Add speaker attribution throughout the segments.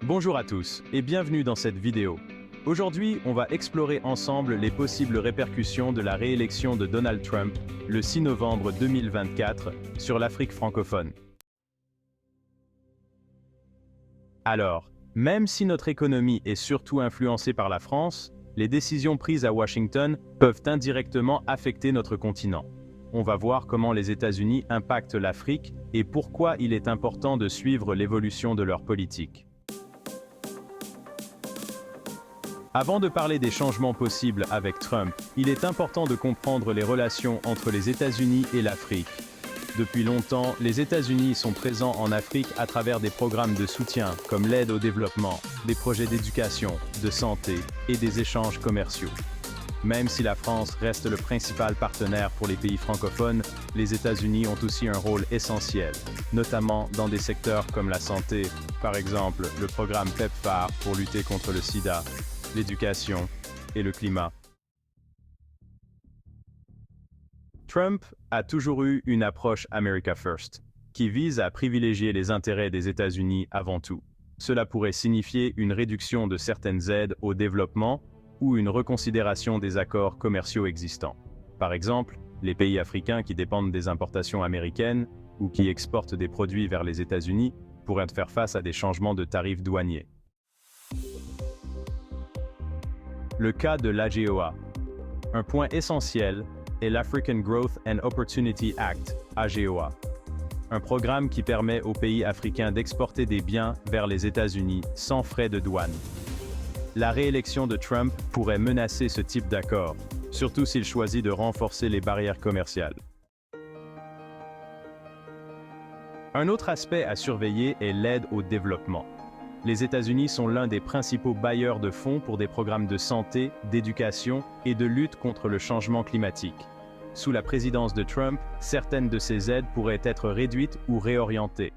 Speaker 1: Bonjour à tous et bienvenue dans cette vidéo. Aujourd'hui, on va explorer ensemble les possibles répercussions de la réélection de Donald Trump le 6 novembre 2024 sur l'Afrique francophone. Alors, même si notre économie est surtout influencée par la France, les décisions prises à Washington peuvent indirectement affecter notre continent. On va voir comment les États-Unis impactent l'Afrique et pourquoi il est important de suivre l'évolution de leur politique. Avant de parler des changements possibles avec Trump, il est important de comprendre les relations entre les États-Unis et l'Afrique. Depuis longtemps, les États-Unis sont présents en Afrique à travers des programmes de soutien comme l'aide au développement, des projets d'éducation, de santé et des échanges commerciaux. Même si la France reste le principal partenaire pour les pays francophones, les États-Unis ont aussi un rôle essentiel, notamment dans des secteurs comme la santé, par exemple le programme PEPFAR pour lutter contre le sida, l'éducation et le climat. Trump a toujours eu une approche America First, qui vise à privilégier les intérêts des États-Unis avant tout. Cela pourrait signifier une réduction de certaines aides au développement ou une reconsidération des accords commerciaux existants. Par exemple, les pays africains qui dépendent des importations américaines ou qui exportent des produits vers les États-Unis pourraient faire face à des changements de tarifs douaniers. Le cas de l'AGOA. Un point essentiel est l'African Growth and Opportunity Act, AGOA, un programme qui permet aux pays africains d'exporter des biens vers les États-Unis sans frais de douane. La réélection de Trump pourrait menacer ce type d'accord, surtout s'il choisit de renforcer les barrières commerciales. Un autre aspect à surveiller est l'aide au développement. Les États-Unis sont l'un des principaux bailleurs de fonds pour des programmes de santé, d'éducation et de lutte contre le changement climatique. Sous la présidence de Trump, certaines de ces aides pourraient être réduites ou réorientées.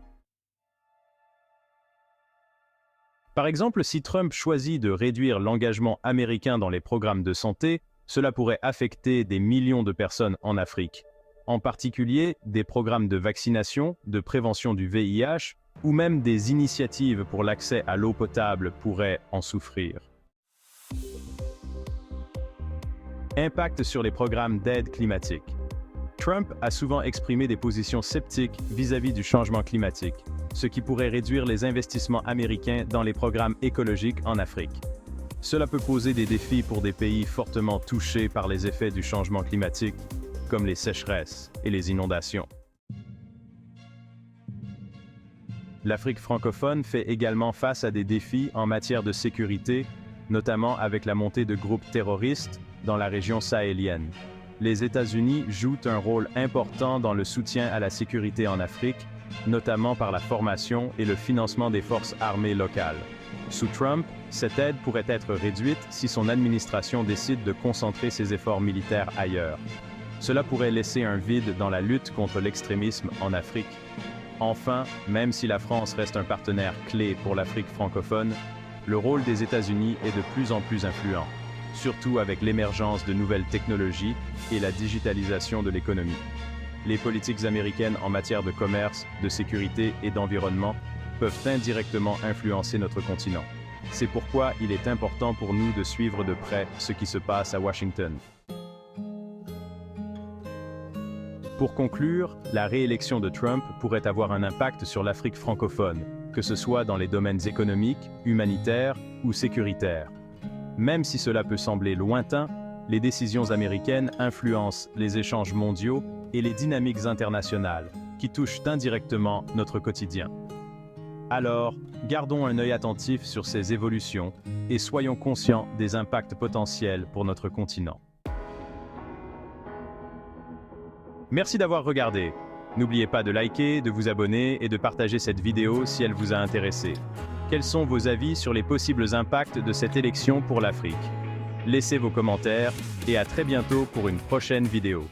Speaker 1: Par exemple, si Trump choisit de réduire l'engagement américain dans les programmes de santé, cela pourrait affecter des millions de personnes en Afrique. En particulier, des programmes de vaccination, de prévention du VIH, ou même des initiatives pour l'accès à l'eau potable pourraient en souffrir. Impact sur les programmes d'aide climatique. Trump a souvent exprimé des positions sceptiques vis-à-vis du changement climatique, ce qui pourrait réduire les investissements américains dans les programmes écologiques en Afrique. Cela peut poser des défis pour des pays fortement touchés par les effets du changement climatique, comme les sécheresses et les inondations. L'Afrique francophone fait également face à des défis en matière de sécurité, notamment avec la montée de groupes terroristes dans la région sahélienne. Les États-Unis jouent un rôle important dans le soutien à la sécurité en Afrique, notamment par la formation et le financement des forces armées locales. Sous Trump, cette aide pourrait être réduite si son administration décide de concentrer ses efforts militaires ailleurs. Cela pourrait laisser un vide dans la lutte contre l'extrémisme en Afrique. Enfin, même si la France reste un partenaire clé pour l'Afrique francophone, le rôle des États-Unis est de plus en plus influent, surtout avec l'émergence de nouvelles technologies et la digitalisation de l'économie. Les politiques américaines en matière de commerce, de sécurité et d'environnement peuvent indirectement influencer notre continent. C'est pourquoi il est important pour nous de suivre de près ce qui se passe à Washington. Pour conclure, la réélection de Trump pourrait avoir un impact sur l'Afrique francophone, que ce soit dans les domaines économiques, humanitaires ou sécuritaires. Même si cela peut sembler lointain, les décisions américaines influencent les échanges mondiaux et les dynamiques internationales, qui touchent indirectement notre quotidien. Alors, gardons un œil attentif sur ces évolutions et soyons conscients des impacts potentiels pour notre continent. Merci d'avoir regardé. N'oubliez pas de liker, de vous abonner et de partager cette vidéo si elle vous a intéressé. Quels sont vos avis sur les possibles impacts de cette élection pour l'Afrique? Laissez vos commentaires et à très bientôt pour une prochaine vidéo.